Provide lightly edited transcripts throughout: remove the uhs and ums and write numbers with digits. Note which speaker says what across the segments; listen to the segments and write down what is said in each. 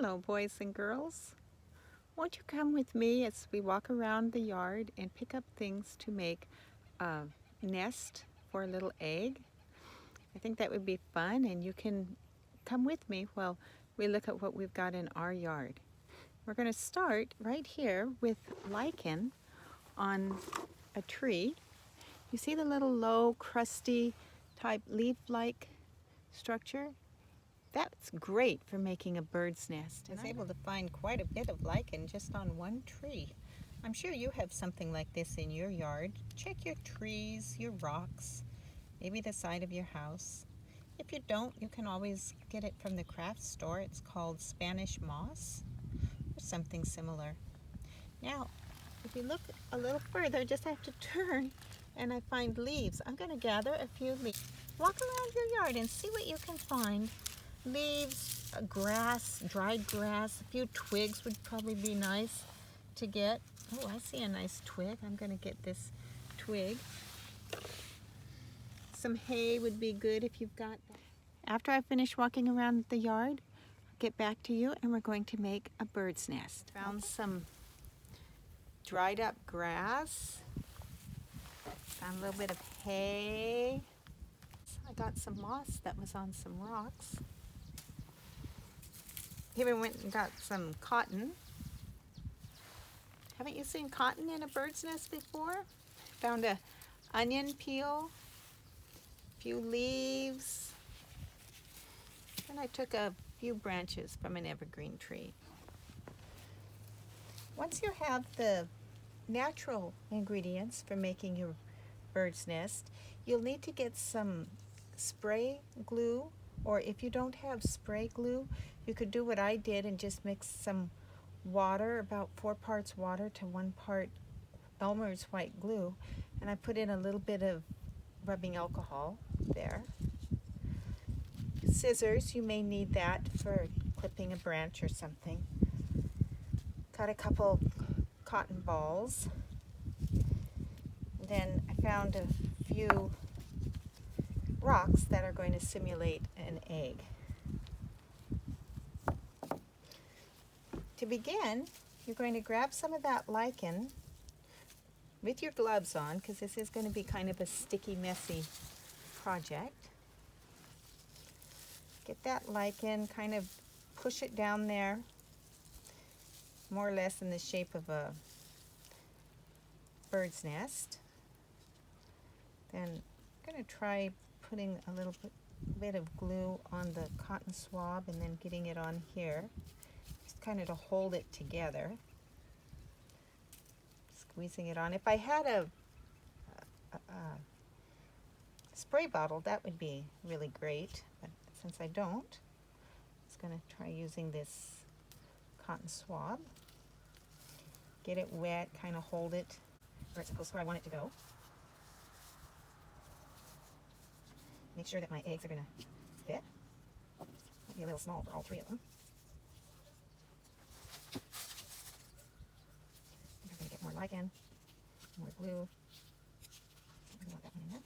Speaker 1: Hello, boys and girls. Won't you come with me as we walk around the yard and pick up things to make a nest for a little egg? I think that would be fun, and you can come with me while we look at what we've got in our yard. We're going to start right here with lichen on a tree. You see the little low, crusty type leaf-like structure? That's great for making a bird's nest. I was able to find quite a bit of lichen just on one tree. I'm sure you have something like this in your yard. Check your trees, your rocks, maybe the side of your house. If you don't, you can always get it from the craft store. It's called Spanish moss or something similar. Now, if you look a little further, just have to turn and I find leaves. I'm going to gather a few leaves. Walk around your yard and see what you can find. Leaves, grass, dried grass, a few twigs would probably be nice to get. Oh, I see a nice twig. I'm going to get this twig. Some hay would be good if you've got that. After I finish walking around the yard, I'll get back to you and we're going to make a bird's nest. Found some dried up grass. Found a little bit of hay. I got some moss that was on some rocks. Here we went and got some cotton. Haven't you seen cotton in a bird's nest before? Found a onion peel, a few leaves, and I took a few branches from an evergreen tree. Once you have the natural ingredients for making your bird's nest, you'll need to get some spray glue, or if you don't have spray glue, you could do what I did and just mix some water, about 4 parts water to 1 part Elmer's white glue, and I put in a little bit of rubbing alcohol there. Scissors, you may need that for clipping a branch or something. Got a couple cotton balls. Then I found a few rocks that are going to simulate an egg. To begin, you're going to grab some of that lichen with your gloves on, because this is going to be kind of a sticky, messy project. Get that lichen, kind of push it down there, more or less in the shape of a bird's nest. Then I'm going to try putting a little bit of glue on the cotton swab and then getting it on here, just kind of to hold it together. Squeezing it on. If I had a spray bottle, that would be really great, but since I don't, I'm just going to try using this cotton swab. Get it wet, kind of hold it where it's close where I want it to go. Make sure that my eggs are going to fit. Might be a little small for all 3 of them. I'm going to get more lichen, more glue. I want that one in there.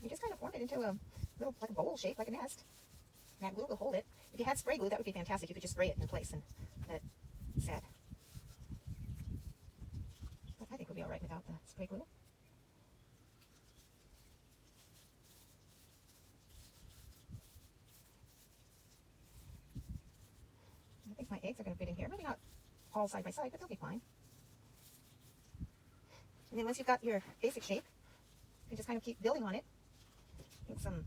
Speaker 1: You just kind of form it into a little, like a bowl shape, like a nest. And that glue will hold it. If you had spray glue, that would be fantastic. You could just spray it in place and let it set. But I think we'll be all right without the spray glue. I think my eggs are going to fit in here. Maybe not all side by side, but they'll be fine. And then once you've got your basic shape, you just kind of keep building on it. I think some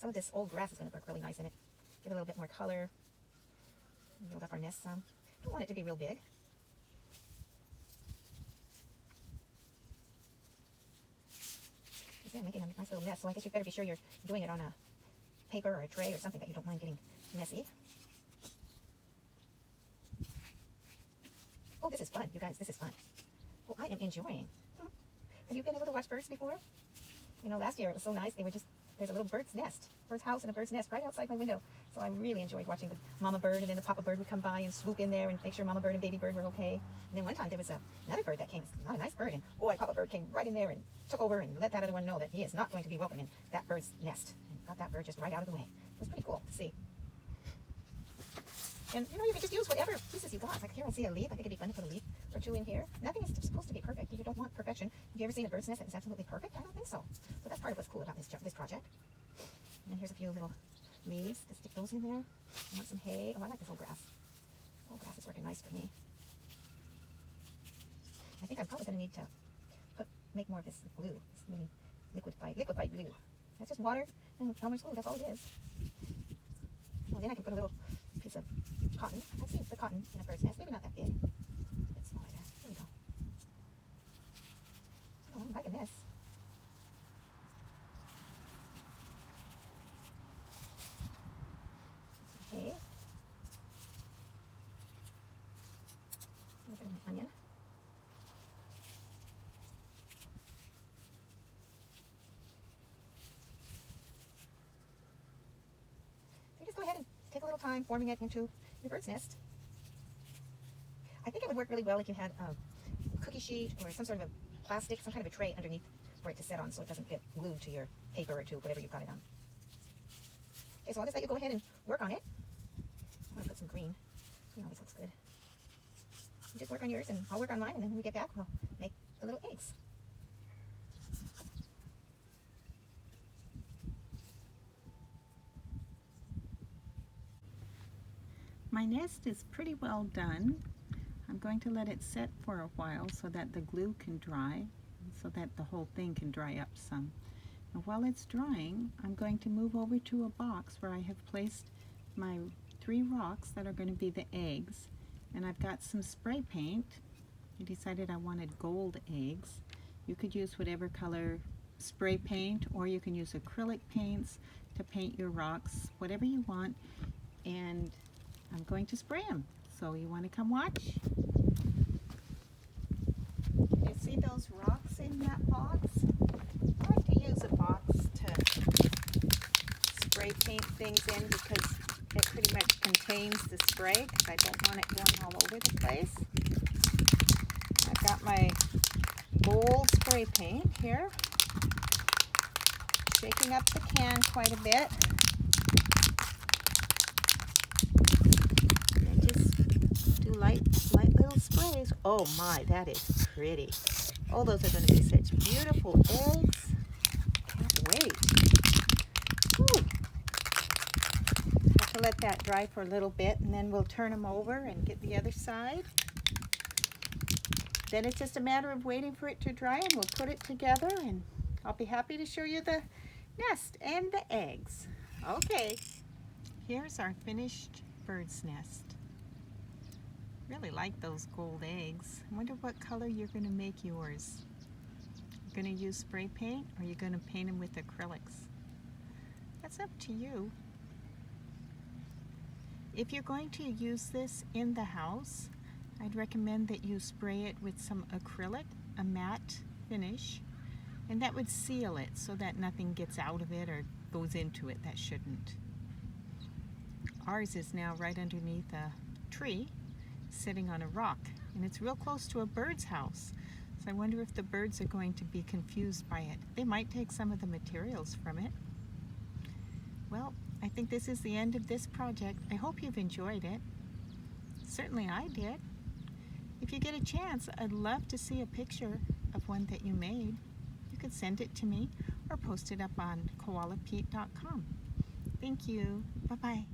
Speaker 1: of this old grass is going to work really nice in it. Give it a little bit more color. Build up our nest some. Don't want it to be real big. Yeah, making a nice little nest, so I guess you better be sure you're doing it on a paper or a tray or something that you don't mind getting messy. Oh, this is fun, you guys, this is fun. Oh, I am enjoying. Have you been able to watch birds before? You know, last year it was so nice. They were just, there's a little bird's nest, bird's house and a bird's nest right outside my window.
Speaker 2: So I really enjoyed watching the mama bird, and then the papa bird would come by and swoop in there and make sure mama bird and baby bird were okay. And then one time there was another bird that came, not a nice bird, and boy, papa bird came right in there and took over and let that other one know that he is not going to be welcome in that bird's nest, and got that bird just right out of the way. It was pretty cool to see. And you know, you can just use whatever pieces you got. Like here I see a leaf. I think it'd be fun to put a leaf or two in here. Nothing is supposed to be perfect. You don't want perfection. Have you ever seen a bird's nest that is absolutely perfect? I don't think so. But that's part of what's cool about this project. And here's a few little leaves to stick those in there. I want some hay. Oh, I like this old grass. Old grass is working nice for me. I think I'm probably going to need to make more of this glue. This really liquefied glue. That's just water and Elmer's glue. That's all it is. Well, then I can put a little piece of cotton. I've seen the cotton in a bird's nest. Maybe not that big. A bit smaller there. There we go. Oh, I'm liking this. Okay. Look at an onion. So just go ahead and take a little time forming it into your bird's nest. I think it would work really well if you had a cookie sheet or some sort of a plastic, some kind of a tray underneath for it to sit on so it doesn't get glued to your paper or to whatever you've got it on. Okay, so I'll just let you go ahead and work on it. I'm going to put some green. Green always looks good. You just work on yours and I'll work on mine, and then when we get back we'll make the little eggs.
Speaker 1: My nest is pretty well done. I'm going to let it set for a while so that the glue can dry, so that the whole thing can dry up some. And while it's drying, I'm going to move over to a box where I have placed my 3 rocks that are going to be the eggs. And I've got some spray paint. I decided I wanted gold eggs. You could use whatever color spray paint, or you can use acrylic paints to paint your rocks, whatever you want. And I'm going to spray them. So you want to come watch? You see those rocks in that box? I like to use a box to spray paint things in because it pretty much contains the spray, because I don't want it going all over the place. I've got my gold spray paint here. Shaking up the can quite a bit. Light little sprays. Oh my, that is pretty. Oh, those are going to be such beautiful eggs. Can't wait. Whew. Have to let that dry for a little bit, and then we'll turn them over and get the other side. Then it's just a matter of waiting for it to dry, and we'll put it together, and I'll be happy to show you the nest and the eggs. Okay, here's our finished bird's nest. Really like those gold eggs. I wonder what color you're going to make yours. You're going to use spray paint, or you're going to paint them with acrylics. That's up to you. If you're going to use this in the house, I'd recommend that you spray it with some acrylic, a matte finish, and that would seal it so that nothing gets out of it or goes into it that shouldn't. Ours is now right underneath a tree, sitting on a rock, and it's real close to a bird's house, so I wonder if the birds are going to be confused by it. They might take some of the materials from it. Well, I think this is the end of this project. I hope you've enjoyed it. Certainly I did. If you get a chance, I'd love to see a picture of one that you made. You could send it to me or post it up on koalapete.com. Thank you. Bye-bye.